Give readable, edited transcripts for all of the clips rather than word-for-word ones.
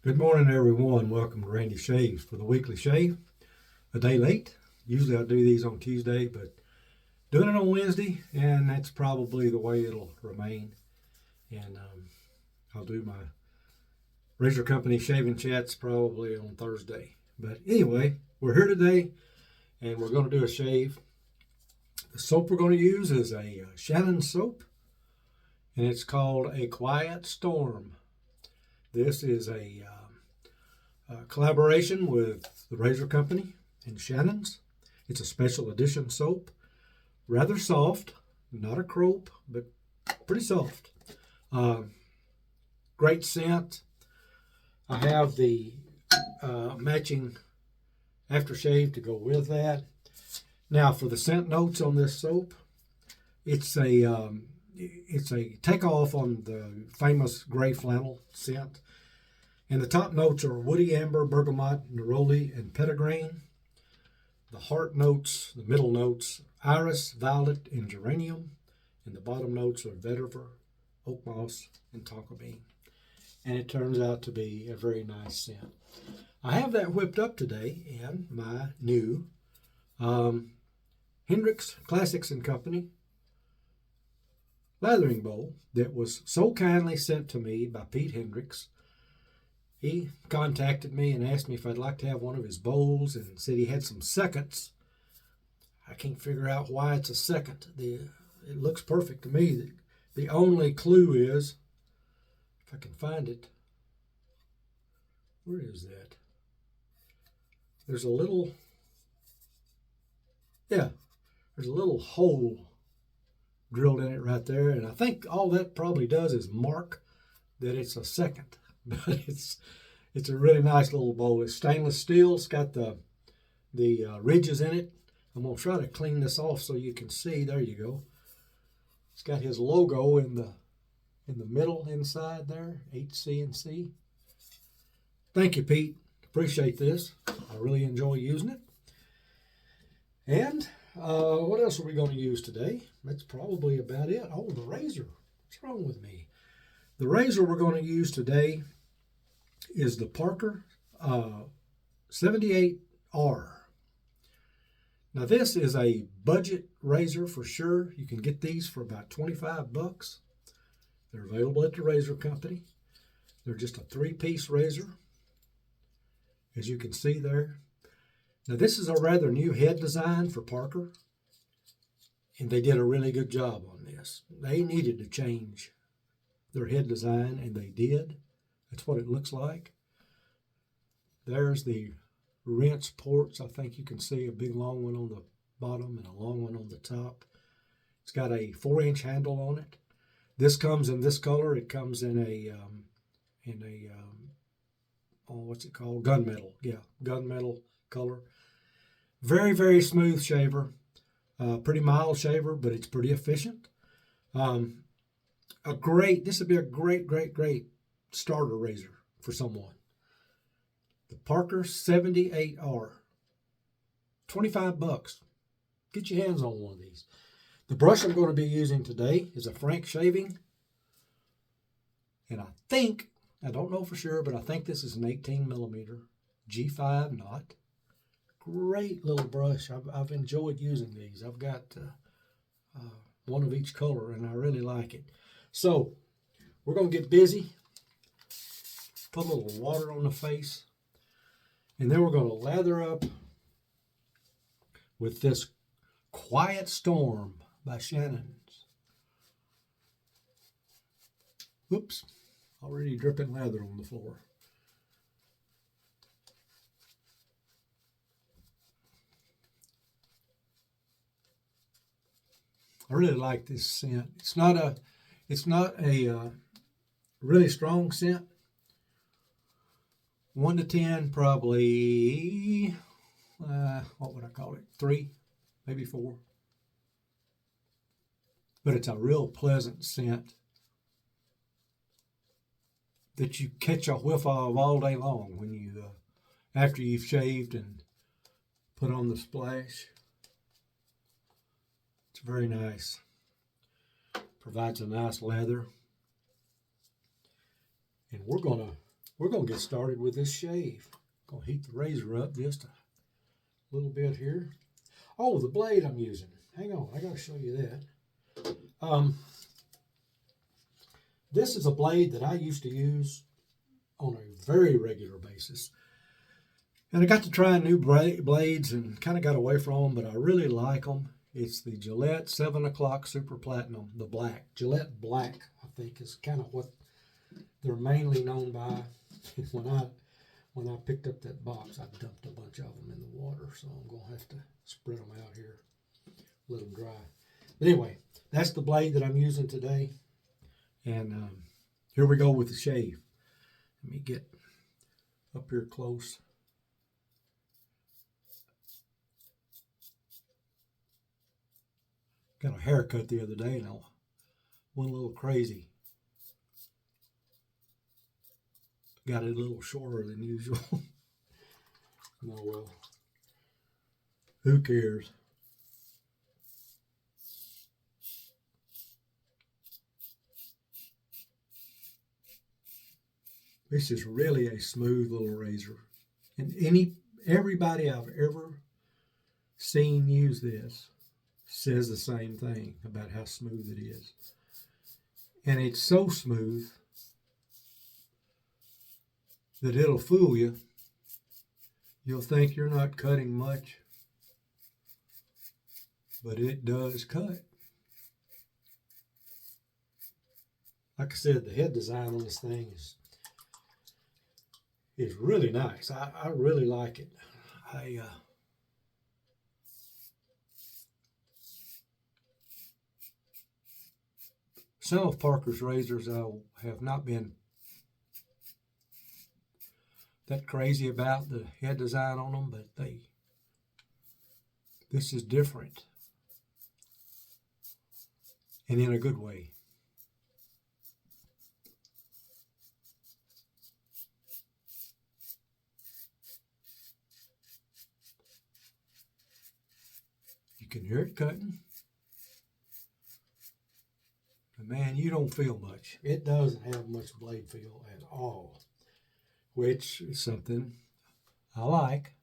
Good morning, everyone. Welcome to Randy Shaves for the weekly shave. A day late. Usually I do these on Tuesday, but doing it on Wednesday, and that's probably the way it'll remain. And I'll do my razor company shaving chats probably on Thursday. But anyway, we're here today, and we're going to do a shave. The soap we're going to use is a Shannon soap, and it's called a Quiet Storm. This is a collaboration with the Razor Company and Shannon's. It's a special edition soap. Rather soft, not a crope, but pretty soft. Great scent. I have the matching aftershave to go with that. Now for the scent notes on this soap, it's a takeoff on the famous Grey Flannel scent. And the top notes are woody, amber, bergamot, neroli, and petitgrain. The heart notes, the middle notes, iris, violet, and geranium. And the bottom notes are vetiver, oak moss, and tonka bean. And it turns out to be a very nice scent. I have that whipped up today in my new Hendrix Classics & Company lathering bowl that was so kindly sent to me by Pete Hendrix. He contacted me and asked me if I'd like to have one of his bowls and said he had some seconds. I can't figure out why it's a second. It looks perfect to me. The only clue is, if I can find it, where is that? There's a little hole drilled in it right there, and I think all that probably does is mark that it's a second. But it's a really nice little bowl. It's stainless steel. It's got the ridges in it. I'm going to try to clean this off so you can see. There you go. It's got his logo in the middle inside there, HC&C. Thank you, Pete. Appreciate this. I really enjoy using it. And what else are we going to use today? That's probably about it. Oh, the razor. What's wrong with me? The razor we're going to use today is the Parker 78R. Now this is a budget razor for sure. You can get these for about $25. They're available at the Razor Company. They're just a 3-piece razor, as you can see there. Now this is a rather new head design for Parker, and they did a really good job on this. They needed to change their head design, and they did. That's what it looks like. There's the rinse ports. I think you can see a big long one on the bottom and a long one on the top. It's got a 4-inch handle on it. This comes in this color. It comes in a what's it called? Gunmetal. Yeah, gunmetal color. Very, very smooth shaver. Pretty mild shaver, but it's pretty efficient. This would be a great starter razor for someone. The Parker 78R. $25. Get your hands on one of these. The brush I'm going to be using today is a Frank shaving. And I don't know for sure, but I think this is an 18mm G5 knot. Great little brush. I've enjoyed using these. I've got one of each color, and I really like it. So we're going to get busy. Put a little water on the face. And then we're going to lather up with this Quiet Storm by Shannon's. Whoops. Already dripping lather on the floor. I really like this scent. It's not a really strong scent. 1 to 10, probably, what would I call it? 3, maybe 4. But it's a real pleasant scent that you catch a whiff of all day long when you, after you've shaved and put on the splash. It's very nice. Provides a nice lather. And we're going to we're going to get started with this shave. Going to heat the razor up just a little bit here. Oh, the blade I'm using. Hang on, I got to show you that. This is a blade that I used to use on a very regular basis. And I got to try new blades and kind of got away from them, but I really like them. It's the Gillette 7 o'clock Super Platinum, the black. Gillette Black, I think, is kind of what they're mainly known by. When I picked up that box, I dumped a bunch of them in the water, so I'm going to have to spread them out here, let them dry. But anyway, that's the blade that I'm using today. And here we go with the shave. Let me get up here close. Got a haircut the other day and I went a little crazy. Got it a little shorter than usual. No, well, who cares? This is really a smooth little razor. And everybody I've ever seen use this says the same thing about how smooth it is. And it's so smooth that it'll fool you. You'll think you're not cutting much, but it does cut. Like I said, the head design on this thing is really nice. I really like it. Some of Parker's razors I have not been that crazy about the head design on them, but this is different, and in a good way. You can hear it cutting. But man, you don't feel much. It doesn't have much blade feel at all, which is something I like.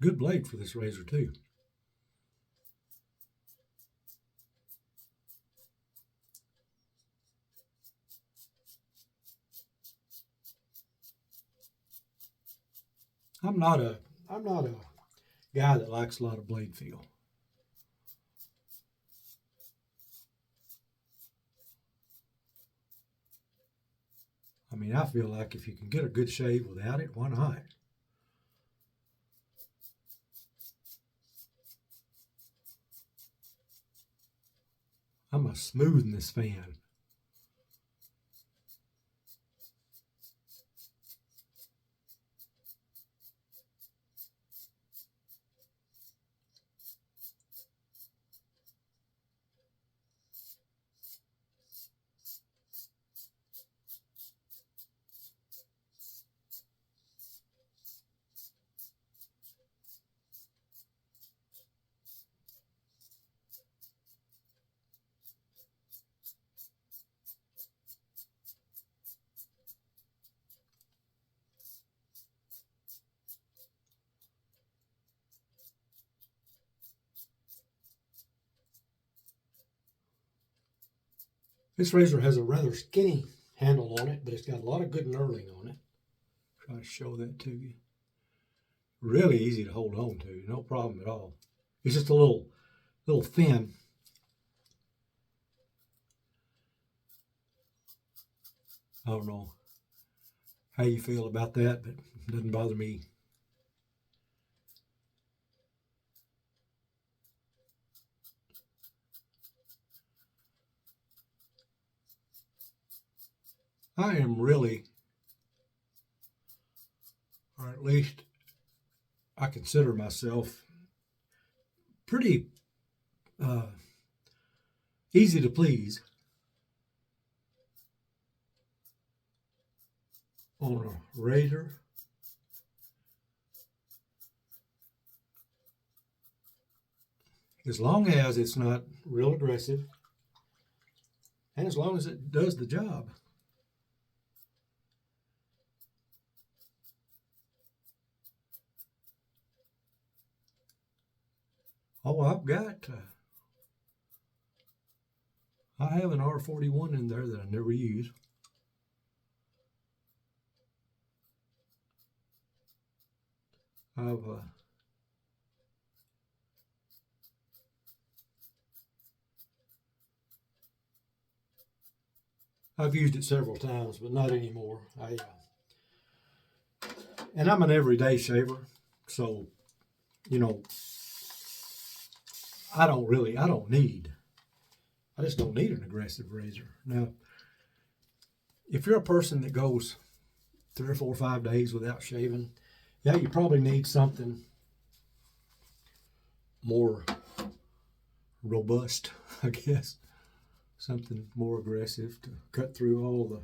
Good blade for this razor too. I'm not a guy that likes a lot of blade feel. I mean, I feel like if you can get a good shave without it, why not? I'm a smoothness fan. This razor has a rather skinny handle on it, but it's got a lot of good knurling on it. Try to show that to you. Really easy to hold on to, no problem at all. It's just a little thin. I don't know how you feel about that, but it doesn't bother me. I am really, or at least I consider myself pretty easy to please on a razor as long as it's not real aggressive and as long as it does the job. Oh, I have an R41 in there that I never use. I've used it several times, but not anymore. And I'm an everyday shaver, so, you know, I just don't need an aggressive razor. Now, if you're a person that goes 3 or 4 or 5 days without shaving, yeah, you probably need something more robust, I guess. Something more aggressive to cut through all the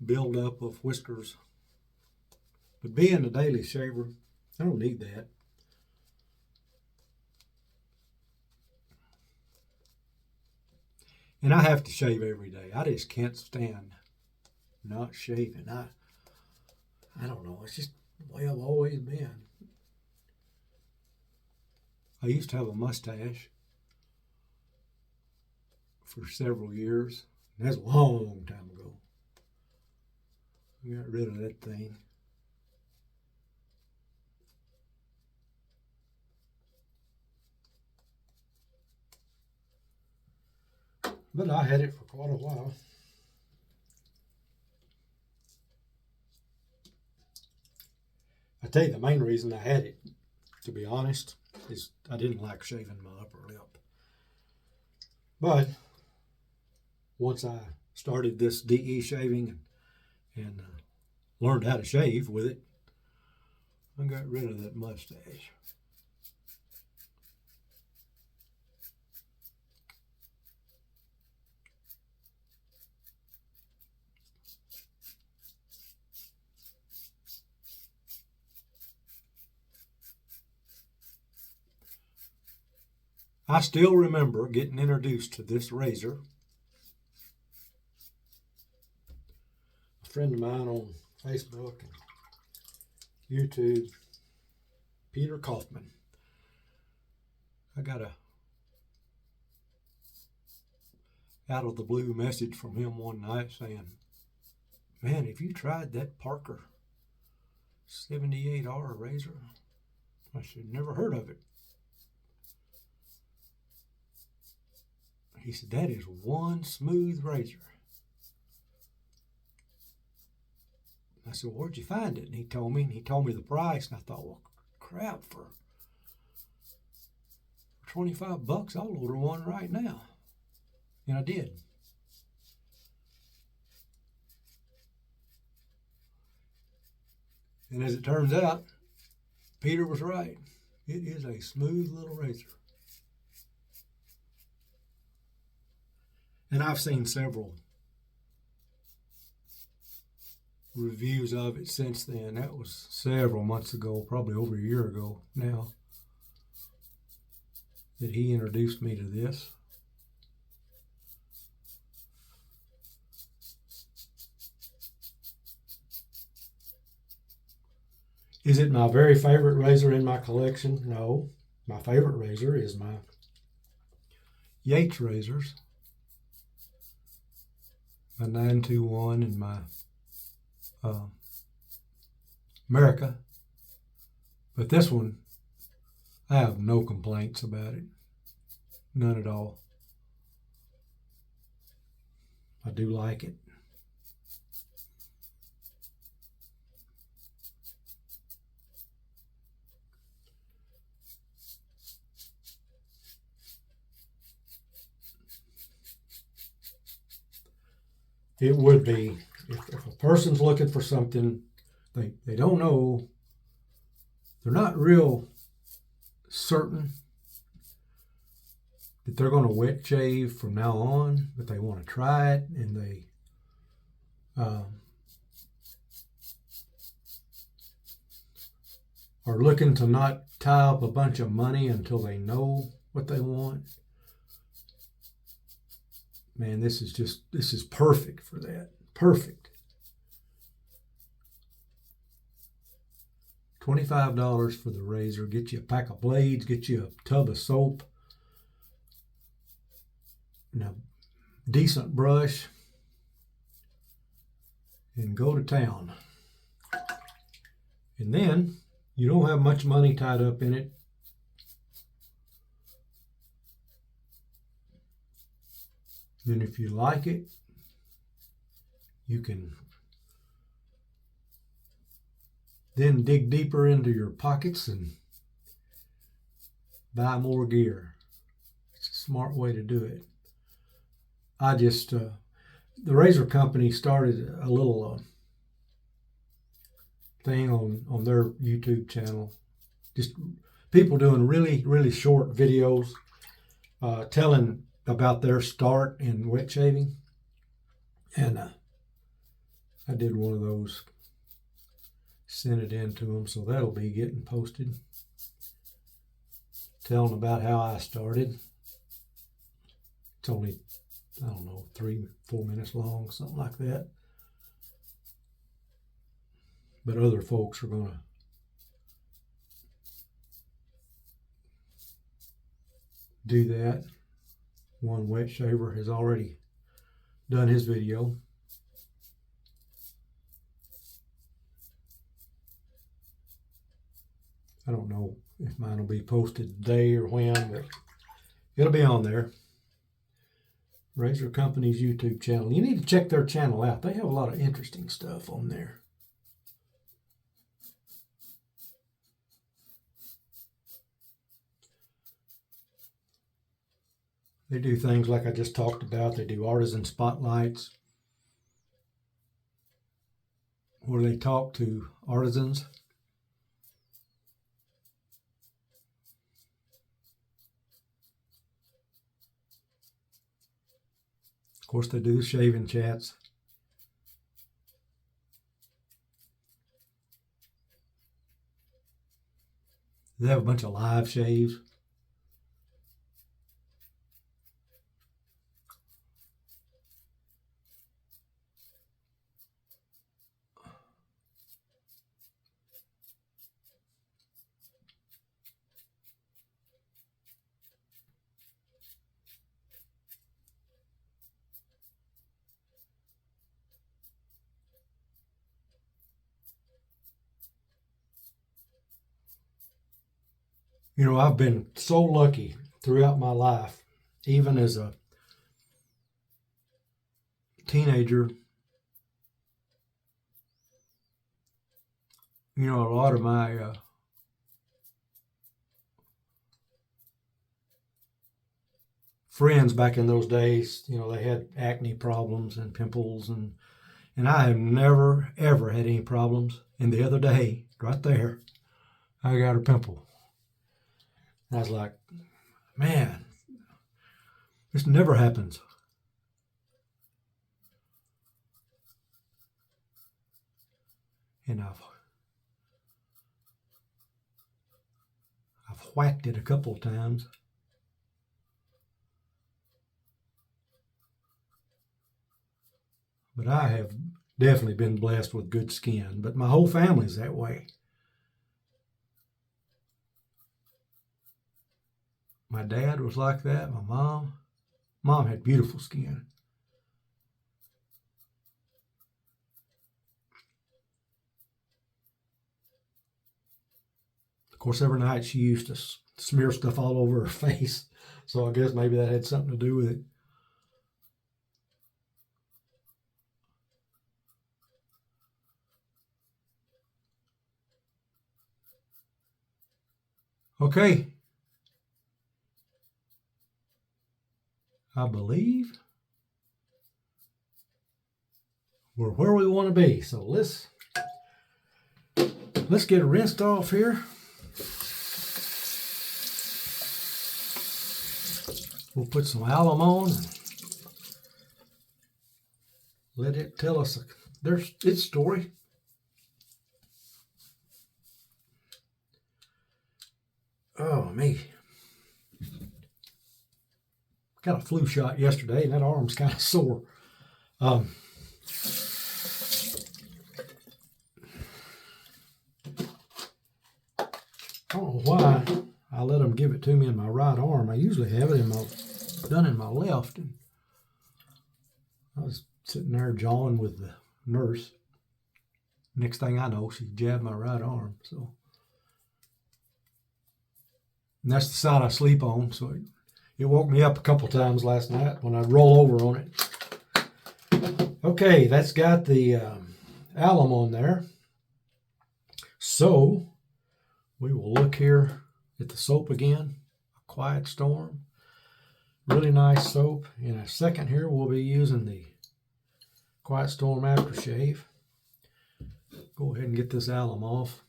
buildup of whiskers. But being a daily shaver, I don't need that. And I have to shave every day. I just can't stand not shaving. I don't know. It's just the way I've always been. I used to have a mustache for several years. And that's a long time ago. I got rid of that thing. But I had it for quite a while. I tell you, the main reason I had it, to be honest, is I didn't like shaving my upper lip. But once I started this DE shaving and learned how to shave with it, I got rid of that mustache. I still remember getting introduced to this razor. A friend of mine on Facebook and YouTube, Peter Kaufman. I got a out of the blue message from him one night saying, "Man, have you tried that Parker 78R razor?" I said, "Never heard of it." He said, "That is one smooth razor." I said, "Well, where'd you find it?" And he told me the price, and I thought, well, crap, for $25, I'll order one right now. And I did. And as it turns out, Peter was right. It is a smooth little razor. And I've seen several reviews of it since then. That was several months ago, probably over a year ago now, that he introduced me to this. Is it my very favorite razor in my collection? No. My favorite razor is my Yates razors. My 921 and my America. But this one, I have no complaints about it. None at all. I do like it. It would be, if a person's looking for something, they don't know, they're not real certain that they're going to wet shave from now on, but they want to try it, and they are looking to not tie up a bunch of money until they know what they want, man, this is perfect for that. Perfect. $25 for the razor. Get you a pack of blades, get you a tub of soap, and a decent brush, and go to town. And then you don't have much money tied up in it. Then if you like it, you can then dig deeper into your pockets and buy more gear. It's a smart way to do it. I just, the razor company started a little thing on their YouTube channel. Just people doing really, really short videos telling about their start in wet shaving. And I did one of those, sent it in to them, so that'll be getting posted. Telling about how I started. It's only, I don't know, 3-4 minutes long, something like that. But other folks are going to do that. One wet shaver has already done his video. I don't know if mine will be posted today or when, but it'll be on there. Razor Company's YouTube channel. You need to check their channel out. They have a lot of interesting stuff on there. They do things like I just talked about. They do artisan spotlights, where they talk to artisans. Of course, they do the shaving chats. They have a bunch of live shaves. You know, I've been so lucky throughout my life, even as a teenager. You know, a lot of my friends back in those days, you know, they had acne problems and pimples, and I have never, ever had any problems. And the other day, right there, I got a pimple. And I was like, man, this never happens. And I've whacked it a couple of times. But I have definitely been blessed with good skin. But my whole family's that way. My dad was like that. My mom had beautiful skin. Of course, every night she used to smear stuff all over her face. So I guess maybe that had something to do with it. Okay. I believe we're where we want to be. So let's get rinsed off here. We'll put some alum on and let it tell us its story. me. Got a flu shot yesterday, and that arm's kind of sore. I don't know why I let them give it to me in my right arm. I usually have it done in my left. And I was sitting there jawing with the nurse. Next thing I know, she jabbed my right arm. So, and that's the side I sleep on. So it woke me up a couple times last night when I roll over on it. Okay, that's got the alum on there. So we will look here at the soap again. A Quiet Storm. Really nice soap. In a second here, we'll be using the Quiet Storm Aftershave. Go ahead and get this alum off.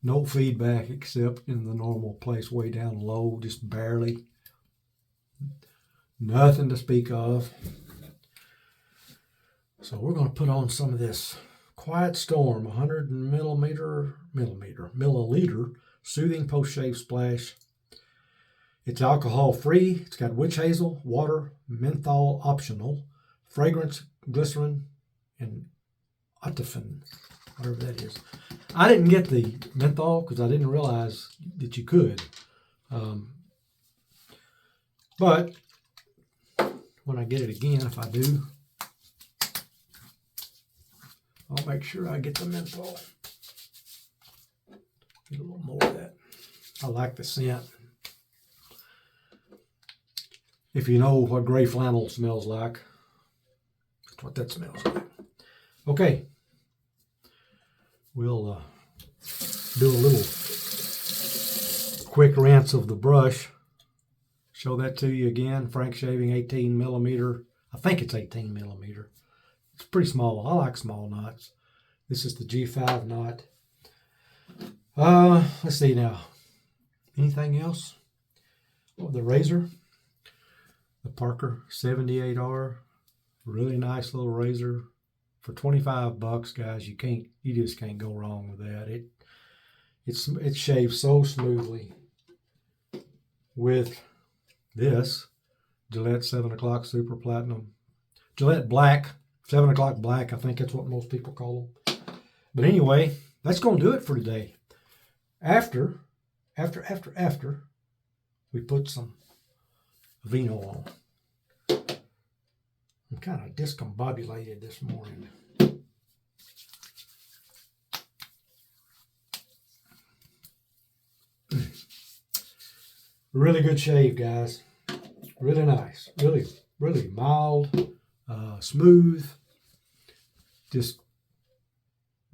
No feedback except in the normal place way down low, just barely. Nothing to speak of. So we're going to put on some of this Quiet Storm 100 milliliter soothing post-shave splash. It's alcohol free. It's got witch hazel, water, menthol optional, fragrance, glycerin, and atafin, whatever that is. I didn't get the menthol because I didn't realize that you could. But when I get it again, if I do, I'll make sure I get the menthol. Get a little more of that. I like the scent. If you know what Grey Flannel smells like, that's what that smells like. Okay. We'll do a little quick rinse of the brush. Show that to you again. Frank Shaving 18 millimeter. I think it's 18 millimeter. It's pretty small. I like small knots. This is the G5 knot. Let's see now. Anything else? Oh, the razor. The Parker 78R. Really nice little razor. For $25, guys, you just can't go wrong with that. It shaves so smoothly. With this Gillette 7 o'clock Super Platinum, Gillette Black 7 o'clock Black. I think that's what most people call them. But anyway, that's going to do it for today. After we put some Vino on. I'm kind of discombobulated this morning. Really good shave, guys. Really nice. Really, really mild, smooth. Just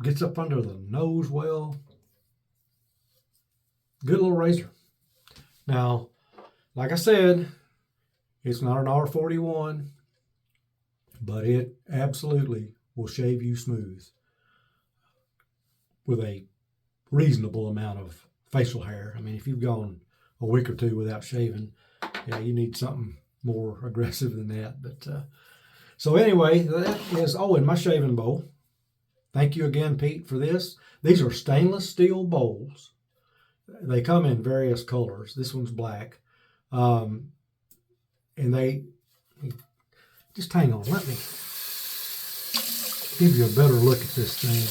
gets up under the nose well. Good little razor. Now, like I said, it's not an R41. But it absolutely will shave you smooth with a reasonable amount of facial hair. I mean, if you've gone a week or two without shaving, yeah, you need something more aggressive than that. But so anyway, that is in my shaving bowl. Thank you again, Pete, for this. These are stainless steel bowls. They come in various colors. This one's black, and they. Just hang on, let me give you a better look at this thing.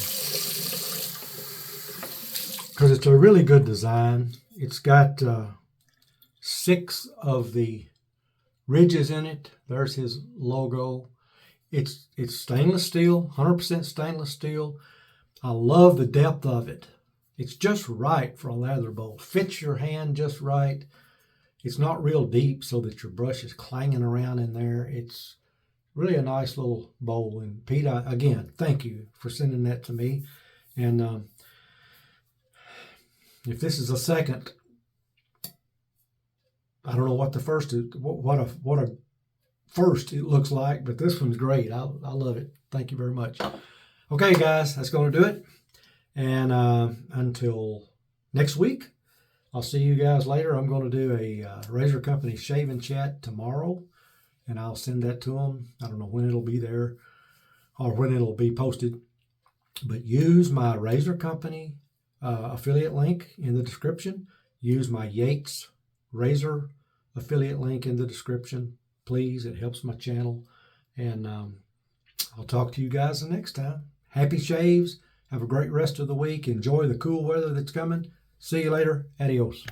Because it's a really good design. It's got 6 of the ridges in it. There's his logo. It's stainless steel, 100% stainless steel. I love the depth of it. It's just right for a lather bowl. Fits your hand just right. It's not real deep so that your brush is clanging around in there. It's really a nice little bowl. And Pete, again, thank you for sending that to me. And if this is a second, I don't know what the first is, what a first it looks like, but this one's great. I love it. Thank you very much. Okay, guys, that's going to do it. And until next week, I'll see you guys later. I'm going to do a Razor Company shaving chat tomorrow. And I'll send that to them. I don't know when it'll be there or when it'll be posted. But use my Razor Company affiliate link in the description. Use my Yates razor affiliate link in the description, please. It helps my channel. And I'll talk to you guys the next time. Happy shaves. Have a great rest of the week. Enjoy the cool weather that's coming. See you later. Adios.